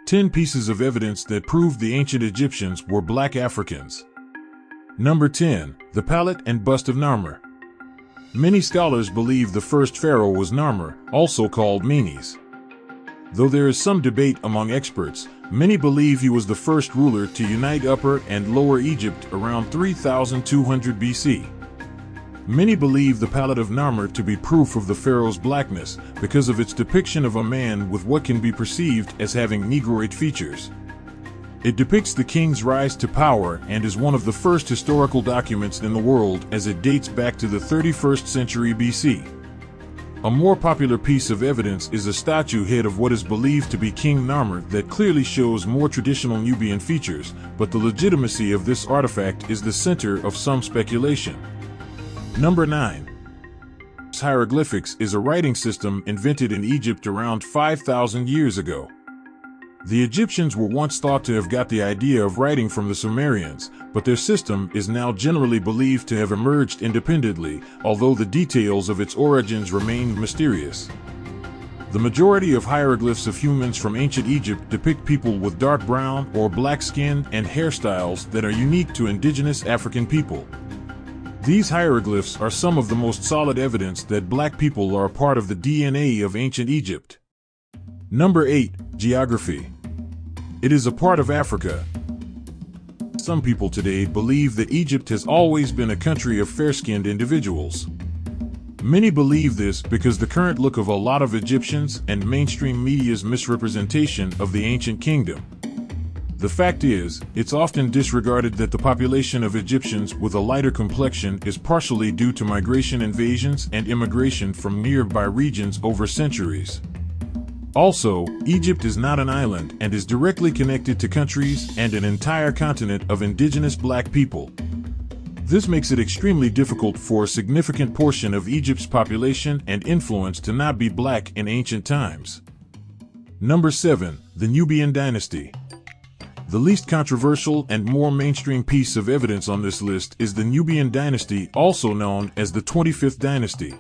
10 pieces of evidence that proved the ancient Egyptians were black Africans. Number 10. The palette and bust of Narmer. Many scholars believe the first pharaoh was Narmer, also called Menes. Though there is some debate among experts, many believe he was the first ruler to unite Upper and Lower Egypt around 3200 BC. Many believe the palette of Narmer to be proof of the pharaoh's blackness because of its depiction of a man with what can be perceived as having Negroid features. It depicts the king's rise to power and is one of the first historical documents in the world as it dates back to the 31st century BC. A more popular piece of evidence is a statue head of what is believed to be King Narmer that clearly shows more traditional Nubian features, but the legitimacy of this artifact is the center of some speculation. Number 9. Hieroglyphics is a writing system invented in Egypt around 5,000 years ago. The Egyptians were once thought to have got the idea of writing from the Sumerians, but their system is now generally believed to have emerged independently, although the details of its origins remain mysterious. The majority of hieroglyphs of humans from ancient Egypt depict people with dark brown or black skin and hairstyles that are unique to indigenous African people. These hieroglyphs are some of the most solid evidence that black people are a part of the DNA of ancient Egypt. Number 8. Geography. It is a part of Africa. Some people today believe that Egypt has always been a country of fair-skinned individuals. Many believe this because the current look of a lot of Egyptians and mainstream media's misrepresentation of the ancient kingdom. The fact is, it's often disregarded that the population of Egyptians with a lighter complexion is partially due to migration, invasions, and immigration from nearby regions over centuries. Also, Egypt is not an island and is directly connected to countries and an entire continent of indigenous black people. This makes it extremely difficult for a significant portion of Egypt's population and influence to not be black in ancient times. Number 7. The Nubian Dynasty. The least controversial and more mainstream piece of evidence on this list is the Nubian Dynasty, also known as the 25th Dynasty.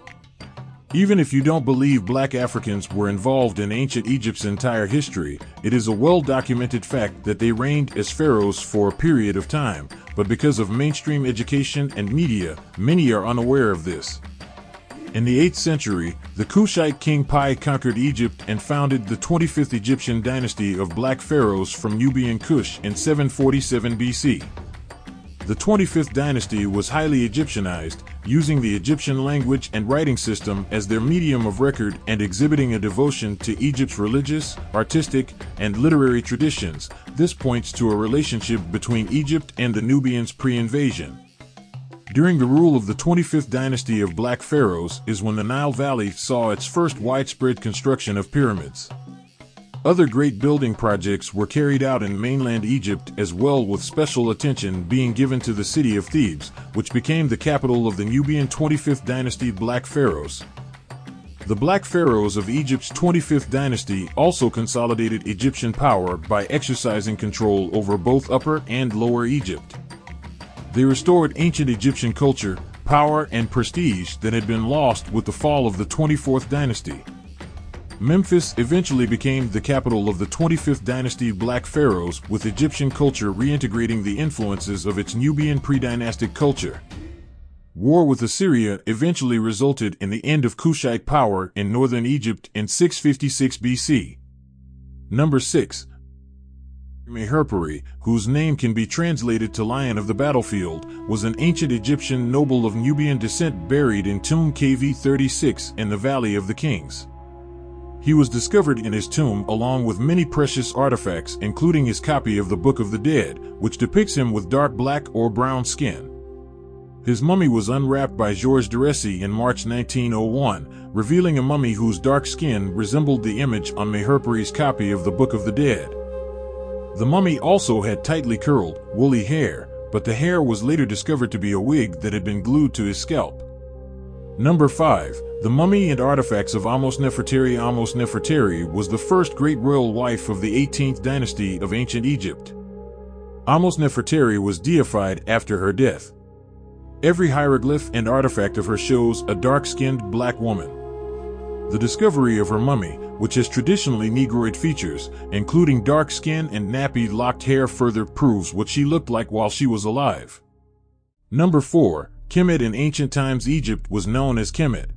Even if you don't believe black Africans were involved in ancient Egypt's entire history, it is a well-documented fact that they reigned as pharaohs for a period of time, but because of mainstream education and media, many are unaware of this. In the 8th century, the Kushite king Tiye conquered Egypt and founded the 25th Egyptian dynasty of black pharaohs from Nubian Kush in 747 BC. The 25th dynasty was highly Egyptianized, using the Egyptian language and writing system as their medium of record and exhibiting a devotion to Egypt's religious, artistic, and literary traditions. This points to a relationship between Egypt and the Nubians pre-invasion. During the rule of the 25th dynasty of black pharaohs is when the Nile Valley saw its first widespread construction of pyramids. Other great building projects were carried out in mainland Egypt as well, with special attention being given to the city of Thebes, which became the capital of the Nubian 25th dynasty black pharaohs. The black pharaohs of Egypt's 25th dynasty also consolidated Egyptian power by exercising control over both Upper and Lower Egypt. They restored ancient Egyptian culture, power, and prestige that had been lost with the fall of the 24th dynasty. Memphis eventually became the capital of the 25th dynasty black pharaohs, with Egyptian culture reintegrating the influences of its Nubian pre-dynastic culture. War with Assyria eventually resulted in the end of Kushite power in northern Egypt in 656 BC. Number 6. Maiherpri, whose name can be translated to Lion of the Battlefield, was an ancient Egyptian noble of Nubian descent buried in tomb KV36 in the Valley of the Kings. He was discovered in his tomb along with many precious artifacts, including his copy of the Book of the Dead, which depicts him with dark black or brown skin. His mummy was unwrapped by Georges Duressi in March 1901, revealing a mummy whose dark skin resembled the image on Maiherpri's copy of the Book of the Dead. The mummy also had tightly curled, woolly hair, but the hair was later discovered to be a wig that had been glued to his scalp. Number 5. The mummy and artifacts of Ahmose-Nefertari. Ahmose-Nefertari was the first great royal wife of the 18th dynasty of ancient Egypt. Ahmose-Nefertari was deified after her death. Every hieroglyph and artifact of her shows a dark-skinned black woman. The discovery of her mummy, which has traditionally Negroid features, including dark skin and nappy locked hair, further proves what she looked like while she was alive. Number 4. Kemet. In ancient times, Egypt was known as Kemet.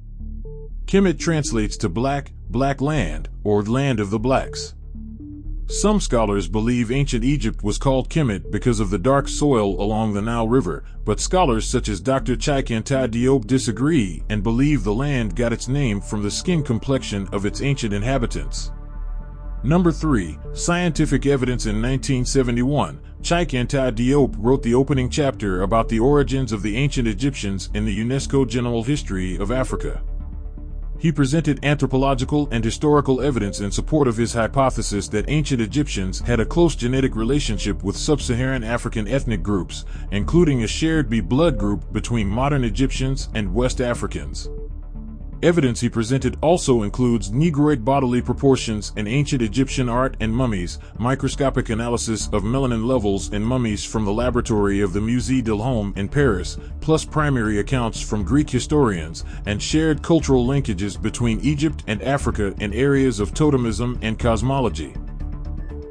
Kemet translates to black, black land, or land of the blacks. Some scholars believe ancient Egypt was called Kemet because of the dark soil along the Nile River, but scholars such as Dr. Tiye disagree and believe the land got its name from the skin complexion of its ancient inhabitants. Number 3. Scientific evidence. In 1971, Tiye wrote the opening chapter about the origins of the ancient Egyptians in the UNESCO General History of Africa. He presented anthropological and historical evidence in support of his hypothesis that ancient Egyptians had a close genetic relationship with sub-Saharan African ethnic groups, including a shared blood group between modern Egyptians and West Africans. Evidence he presented also includes Negroid bodily proportions in ancient Egyptian art and mummies, microscopic analysis of melanin levels in mummies from the laboratory of the Musée d'Elhom in Paris, plus primary accounts from Greek historians, and shared cultural linkages between Egypt and Africa in areas of totemism and cosmology.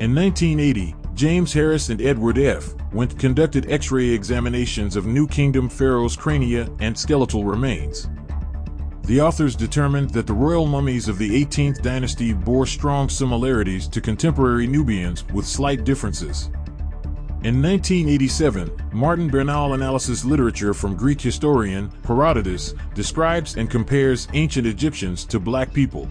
In 1980, James Harris and Edward F. Went conducted X-ray examinations of New Kingdom pharaohs' crania and skeletal remains. The authors determined that the royal mummies of the 18th dynasty bore strong similarities to contemporary Nubians with slight differences. In 1987, Martin Bernal analysis literature from Greek historian Herodotus describes and compares ancient Egyptians to black people.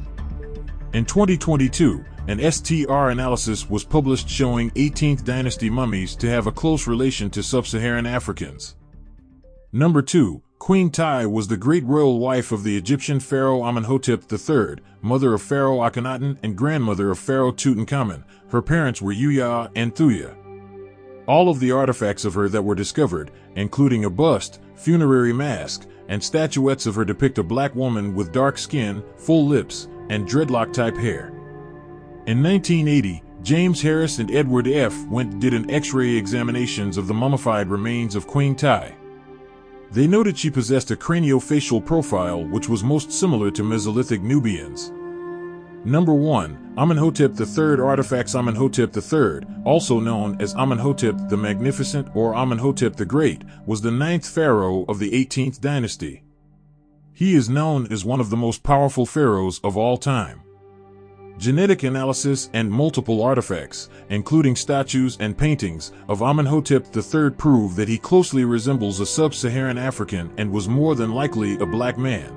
In 2022, an STR analysis was published showing 18th dynasty mummies to have a close relation to sub-Saharan Africans. Number 2. Queen Tiye was the great royal wife of the Egyptian pharaoh Amenhotep III, mother of Pharaoh Akhenaten and grandmother of Pharaoh Tutankhamun. Her parents were Uya and Thuya. All of the artifacts of her that were discovered, including a bust, funerary mask, and statuettes of her, depict a black woman with dark skin, full lips, and dreadlock-type hair. In 1980, James Harris and Edward F. did an X-ray examinations of the mummified remains of Queen Tiye. They noted she possessed a craniofacial profile which was most similar to Mesolithic Nubians. Number 1. Amenhotep III. Artifacts. Amenhotep III, also known as Amenhotep the Magnificent or Amenhotep the Great, was the 9th pharaoh of the 18th dynasty. He is known as one of the most powerful pharaohs of all time. Genetic analysis and multiple artifacts, including statues and paintings, of Amenhotep III prove that he closely resembles a sub-Saharan African and was more than likely a black man.